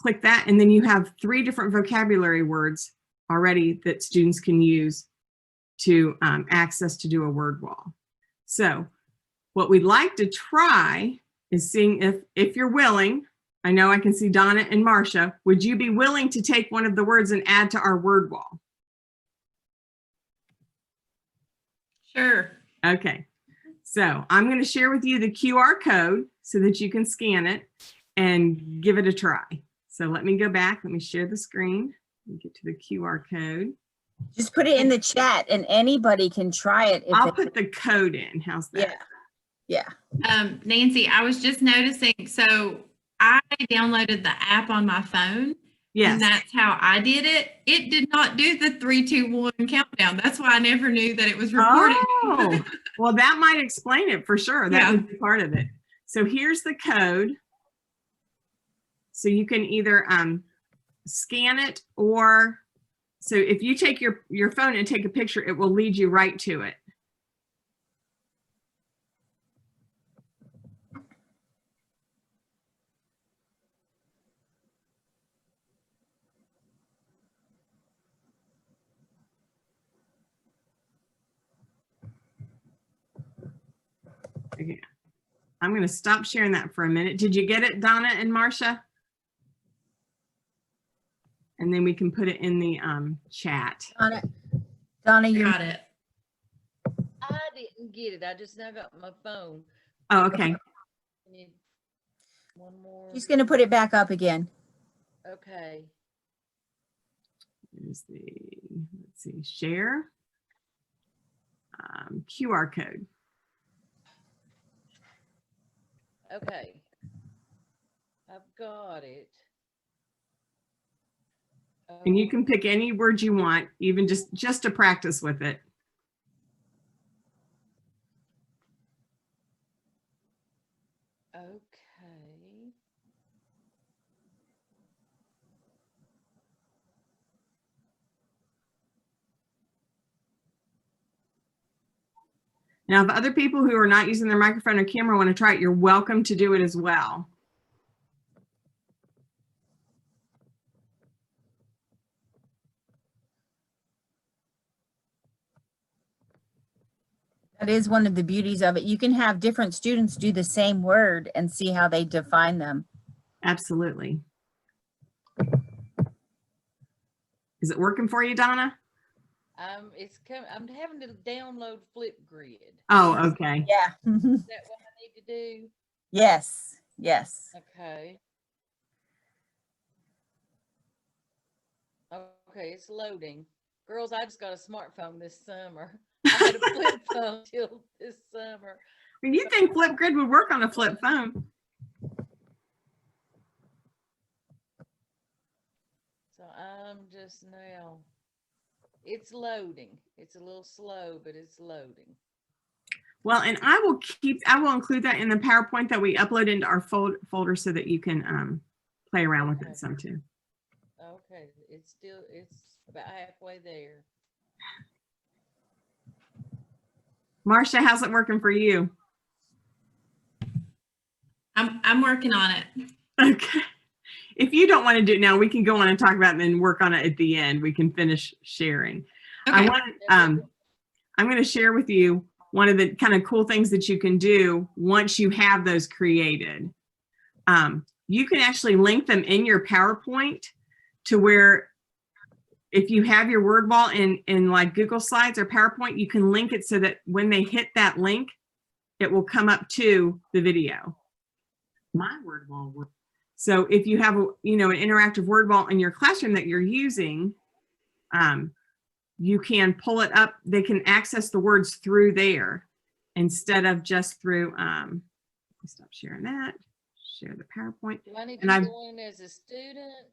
click that, and then you have 3 different vocabulary words already that students can use to access to do a word wall. So what we'd like to try is seeing if you're willing. I know I can see Donna and Marcia. Would you be willing to take one of the words and add to our word wall? Sure. Okay. So I'm going to share with you the QR code so that you can scan it and give it a try. So let me go back. Let me share the screen and get to the QR code. Just put it in the chat and anybody can try it. If I'll put the code in. How's that? Yeah. Nancy, I was just noticing, so I downloaded the app on my phone. Yes. And that's how I did it. It did not do the 3, 2, 1 countdown. That's why I never knew that it was recording. Oh, well, that might explain it for sure. That Yeah. would be part of it. So here's the code. So you can either scan it, or so if you take your phone and take a picture, it will lead you right to it. Okay. I'm going to stop sharing that for a minute. Did you get it, Donna and Marcia? And then we can put it in the chat. Donna, you Got it. I didn't get it. I just now got my phone. Oh, okay. I need one more. She's going to put it back up again. Okay. Here's the, let's see, share. QR code. Okay. I've got it. And you can pick any word you want, even just to practice with it. Okay. Now, if other people who are not using their microphone or camera want to try it, you're welcome to do it as well. That is one of the beauties of it. You can have different students do the same word and see how they define them. Absolutely. Is it working for you, Donna? I'm having to download Flipgrid. Oh, okay. Yeah. Is that what I need to do? Yes. Yes. Okay. Okay, it's loading. Girls, I just got a smartphone this summer. I had a flip phone till this summer. And you think Flipgrid would work on a flip phone? So I'm just now, it's loading. It's a little slow, but it's loading. Well, and I will include that in the PowerPoint that we upload into our folder so that you can play around with it some too. Okay, it's about halfway there. Marcia, how's it working for you? I'm working on it. Okay. If you don't want to do it now, we can go on and talk about it and then work on it at the end. We can finish sharing. Okay. I'm going to share with you one of the kind of cool things that you can do once you have those created. You can actually link them in your PowerPoint to where if you have your word wall in like Google Slides or PowerPoint, you can link it so that when they hit that link, it will come up to the video. My word wall works. So if you have, an interactive word wall in your classroom that you're using, you can pull it up. They can access the words through there instead of just through, stop sharing that, share the PowerPoint. Do I need And to I've- go in as a student?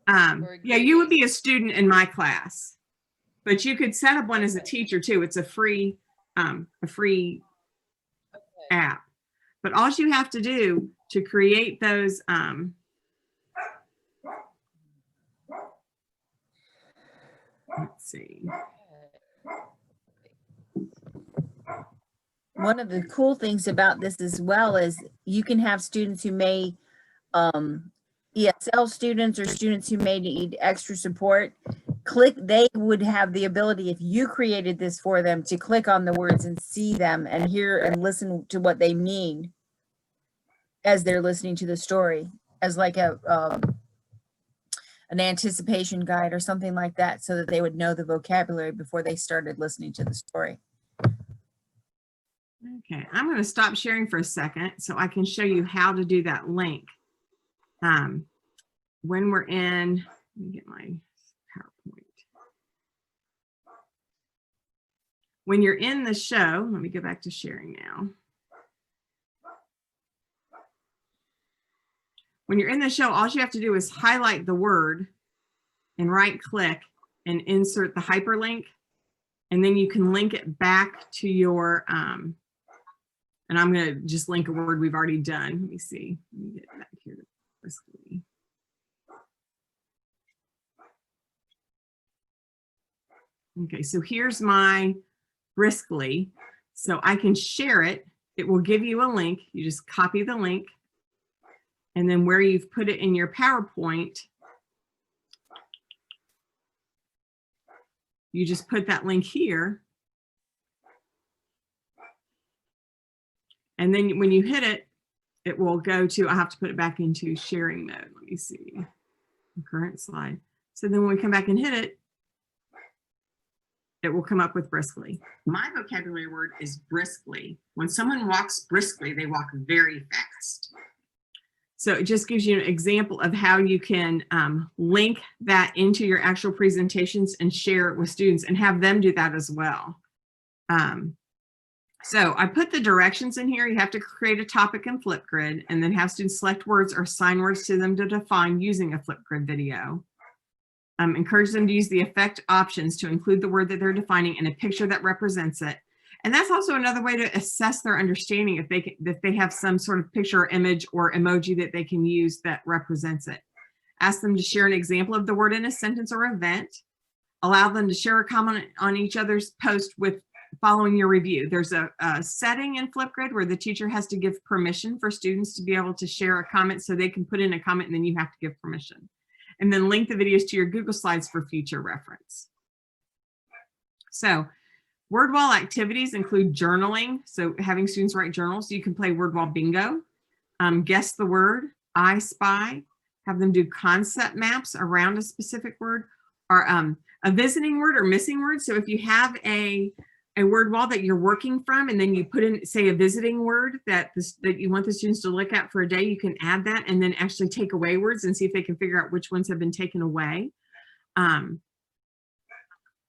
Yeah, you would be a student in my class, but you could set up one as a teacher too. It's a free app. But all you have to do to create those, let's see. One of the cool things about this as well is you can have students who may, ESL students or students who may need extra support, they would have the ability, if you created this for them, to click on the words and see them and hear and listen to what they mean as they're listening to the story, as like an anticipation guide or something like that, so that they would know the vocabulary before they started listening to the story. Okay, I'm going to stop sharing for a second so I can show you how to do that link. When we're in, let me get my PowerPoint. When you're in the show, let me go back to sharing now. When you're in the show, all you have to do is highlight the word and right click and insert the hyperlink. And then you can link it back to your, and I'm going to just link a word we've already done. Let me see. Let me get back here to briskly. Okay, so here's my briskly. So I can share it. It will give you a link. You just copy the link. And then where you've put it in your PowerPoint, you just put that link here. And then when you hit it, it will go to, I have to put it back into sharing mode. Let me see, current slide. So then when we come back and hit it, it will come up with briskly. My vocabulary word is briskly. When someone walks briskly, they walk very fast. So it just gives you an example of how you can link that into your actual presentations and share it with students and have them do that as well. So I put the directions in here. You have to create a topic in Flipgrid and then have students select words or assign words to them to define using a Flipgrid video. Encourage them to use the effect options to include the word that they're defining in a picture that represents it. And that's also another way to assess their understanding if they have some sort of picture or image or emoji that they can use that represents it. Ask them to share an example of the word in a sentence or event. Allow them to share a comment on each other's post with following your review. There's a setting in Flipgrid where the teacher has to give permission for students to be able to share a comment, so they can put in a comment and then you have to give permission. And then link the videos to your Google Slides for future reference. So word wall activities include journaling. So having students write journals. You can play word wall bingo, guess the word, I spy, have them do concept maps around a specific word, or a visiting word or missing word. So if you have a word wall that you're working from, and then you put in, say, a visiting word that you want the students to look at for a day, you can add that and then actually take away words and see if they can figure out which ones have been taken away.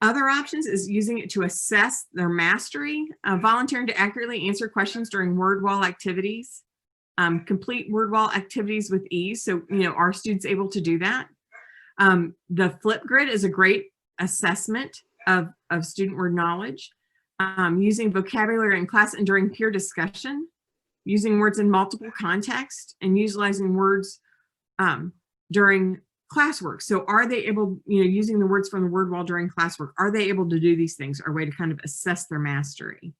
Other options is using it to assess their mastery, volunteering to accurately answer questions during word wall activities, complete word wall activities with ease. So, are students able to do that? The Flipgrid is a great assessment of student word knowledge. Using vocabulary in class and during peer discussion, using words in multiple contexts, and utilizing words during classwork. So are they able, using the words from the word wall during classwork, are they able to do these things? Or a way to kind of assess their mastery.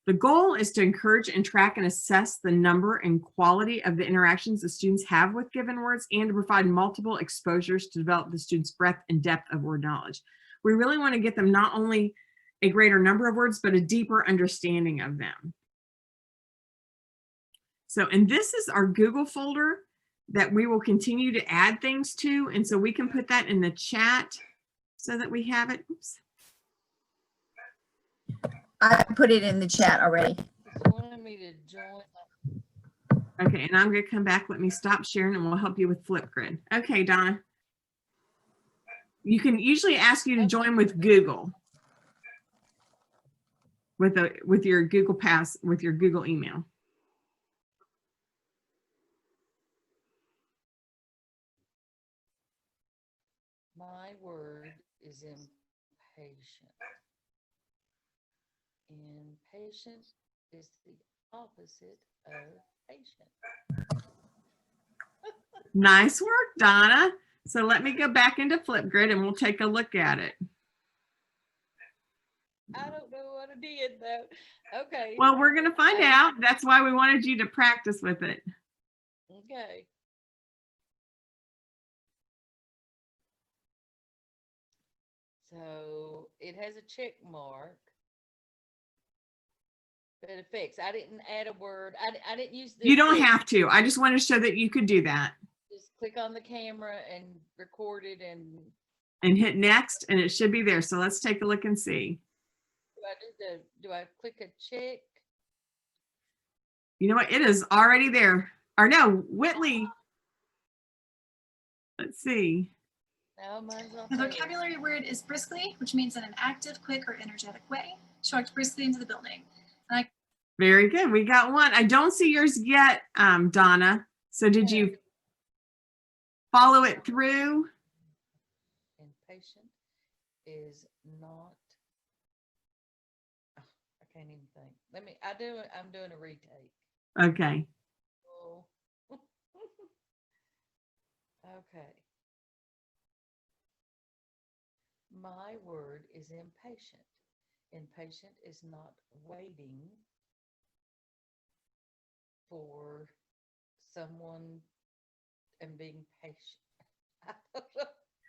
The goal is to encourage and track and assess the number and quality of the interactions the students have with given words, and to provide multiple exposures to develop the students' breadth and depth of word knowledge. We really want to get them not only a greater number of words, but a deeper understanding of them. So, and this is our Google folder that we will continue to add things to. And so we can put that in the chat so that we have it. Oops. I put it in the chat already. You wanted me to join. Okay, and I'm going to come back. Let me stop sharing and we'll help you with Flipgrid. Okay, Donna. You can usually ask you to join with Google. With your Google Pass, with your Google email. My word is impatient. Impatient is the opposite of patient. Nice work, Donna. So let me go back into Flipgrid and we'll take a look at it. I don't know what I did though. Okay. Well, we're going to find out. That's why we wanted you to practice with it. Okay. So it has a check mark. But it affects. I didn't add a word. I didn't use this. You don't have to. I just want to show that you could do that. Just click on the camera and record it and hit next, and it should be there. So let's take a look and see. do I click a check? You know what? It is already there. Or no, Whitley. Let's see. No, mine's on The there. vocabulary word is briskly, which means in an active, quick, or energetic way. She walked briskly into the building. Very good. We got one. I don't see yours yet, Donna. So did you follow it through? Impatient is not. Oh, I can't even think. I'm doing a retake. Okay. Oh. Okay. My word is impatient. Impatient is not waiting for someone and being patient. I don't know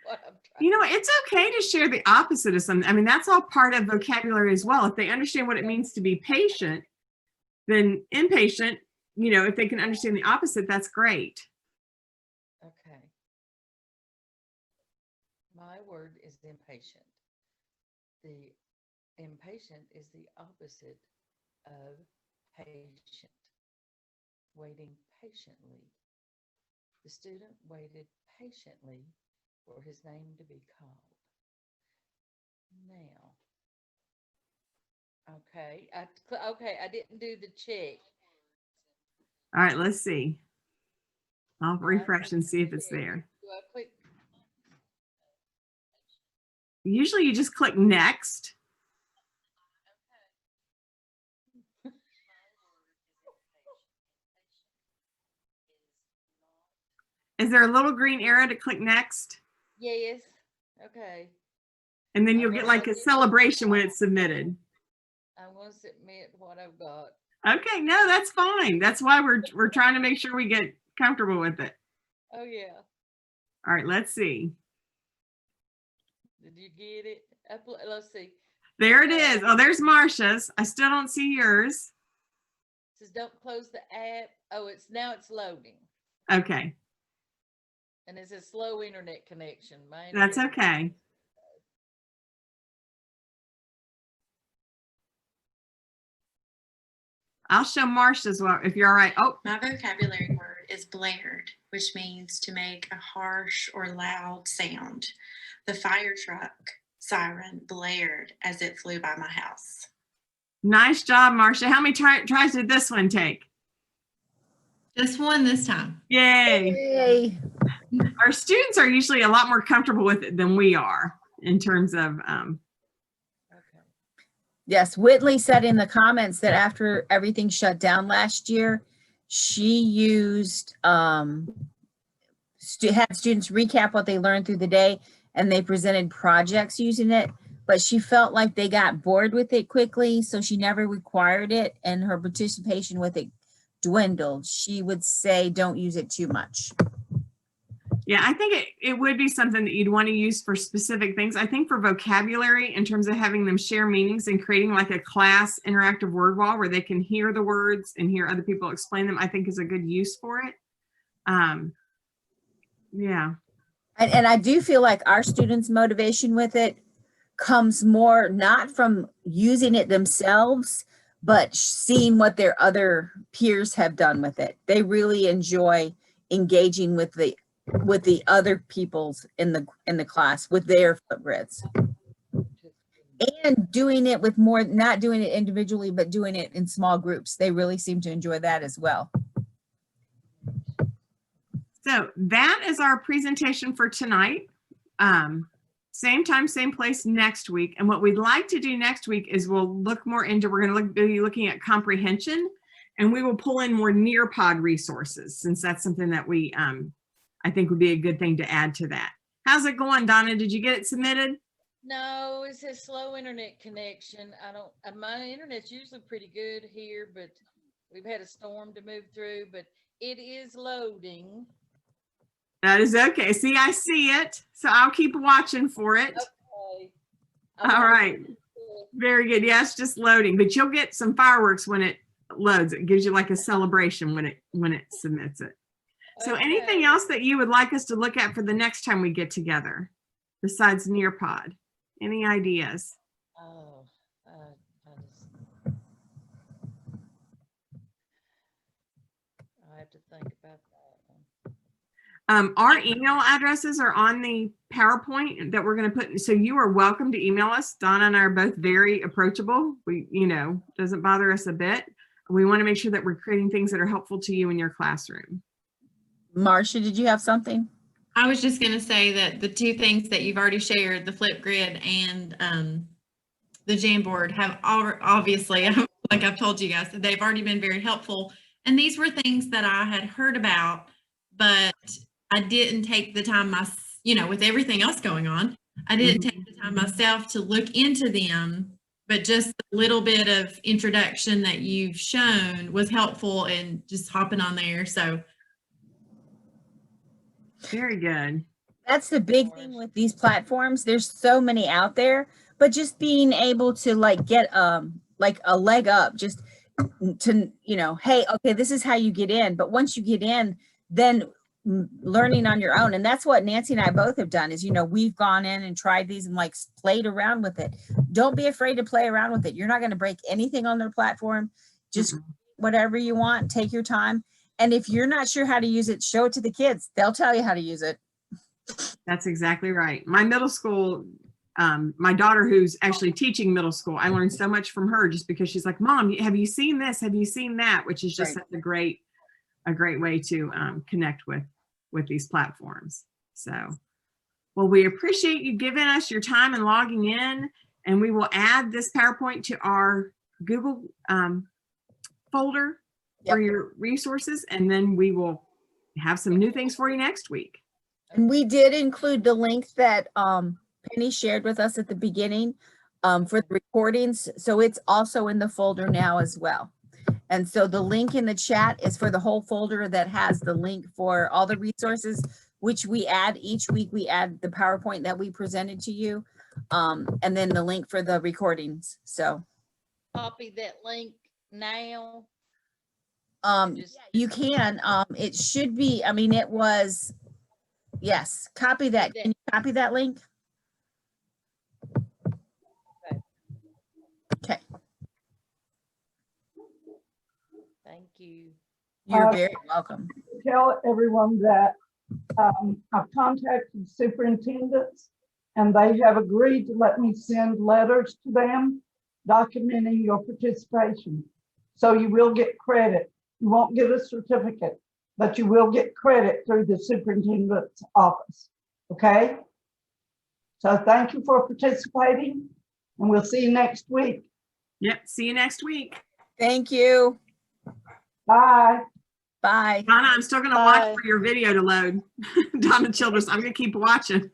what I'm trying. You know, it's okay to share the opposite of something. I mean, that's all part of vocabulary as well. If they understand what it means to be patient, then impatient, if they can understand the opposite, that's great. Okay. My word is impatient. The impatient is the opposite of patient. Waiting patiently. The student waited patiently for his name to be called. Now, okay, I didn't do the check. All right, let's see. I'll refresh and see if it's there. Do I click? Usually you just click next. Is there a little green arrow to click next? Yes. Okay. And then you'll get like a celebration when it's submitted. I want to submit what I've got. Okay, no, that's fine. That's why we're trying to make sure we get comfortable with it. Oh yeah. All right, let's see. Did you get it? Let's see. There it is. Oh, there's Marsha's. I still don't see yours. It says don't close the app. Oh, it's loading. Okay, And it's a slow internet connection. Mine that's is- okay. I'll show Marsha's well, if you're all right. Oh, My vocabulary word is blared, which means to make a harsh or loud sound. The fire truck siren blared as it flew by my house. Nice job, Marcia. How many tries did this one take? Just one this time. Yay. Yay. Our students are usually a lot more comfortable with it than we are in terms of, Okay. Yes, Whitley said in the comments that after everything shut down last year, she used, had students recap what they learned through the day, and they presented projects using it, but she felt like they got bored with it quickly, so she never required it, and her participation with it dwindled. She would say, don't use it too much. yeah, I think it would be something that you'd want to use for specific things. I think for vocabulary, in terms of having them share meanings and creating like a class interactive word wall where they can hear the words and hear other people explain them, I think is a good use for it. Yeah. And I do feel like our students' motivation with it comes more not from using it themselves, but seeing what their other peers have done with it. They really enjoy engaging with the other people's in the class with their Flipgrids, and doing it with more, not doing it individually, but doing it in small groups. They really seem to enjoy that as well. So that is our presentation for tonight. Same time, same place next week. And what we'd like to do next week is we'll look more into, we're going to be looking at comprehension, and we will pull in more Nearpod resources, since that's something that we, I think would be a good thing to add to that. How's it going, Donna? Did you get it submitted? No, it's a slow internet connection. My internet's usually pretty good here, but we've had a storm to move through, but it is loading. That is okay. See, I see it. So I'll keep watching for it. Okay. All right. Very good. Yeah, it's just loading, but you'll get some fireworks when it loads. It gives you like a celebration when it submits it. So anything else that you would like us to look at for the next time we get together besides Nearpod? Any ideas? Oh, I have to think about that one. Our email addresses are on the PowerPoint that we're going to put. So you are welcome to email us. Donna and I are both very approachable. We, doesn't bother us a bit. We want to make sure that we're creating things that are helpful to you in your classroom. Marcia, did you have something? I was just going to say that the two things that you've already shared, the Flipgrid and the Jamboard, have obviously, like I've told you guys, they've already been very helpful. And these were things that I had heard about, but I didn't take the time, with everything else going on, I didn't take the time myself to look into them, but just a little bit of introduction that you've shown was helpful in just hopping on there. So very good. That's the big thing with these platforms. There's so many out there, but just being able to get like a leg up, just to, hey, okay, this is how you get in. But once you get in, then learning on your own. And that's what Nancy and I both have done is, we've gone in and tried these and played around with it. Don't be afraid to play around with it. You're not going to break anything on their platform. Just whatever you want, take your time. And if you're not sure how to use it, show it to the kids. They'll tell you how to use it. That's exactly right. My middle school, my daughter who's actually teaching middle school, I learned so much from her just because she's like, Mom, have you seen this? Have you seen that? Which is just such a great way to connect with these platforms. So, well, we appreciate you giving us your time and logging in, and we will add this PowerPoint to our Google folder for your resources, and then we will have some new things for you next week. And we did include the link that Penny shared with us at the beginning for the recordings. So it's also in the folder now as well. And so the link in the chat is for the whole folder that has the link for all the resources, which we add each week. We add the PowerPoint that we presented to you, and then the link for the recordings. So Copy that link now. You can, it should be, it was, yes, copy that. Can you copy that link? Okay. Thank you. You're very welcome. Tell everyone that I've contacted superintendents and they have agreed to let me send letters to them documenting your participation. So you will get credit. You won't get a certificate, but you will get credit through the superintendent's office. Okay? So thank you for participating, and we'll see you next week. Yep. See you next week. Thank you. Bye. Bye. Donna, I'm still going to Bye. watch for your video to load. Donna Childress, I'm going to keep watching.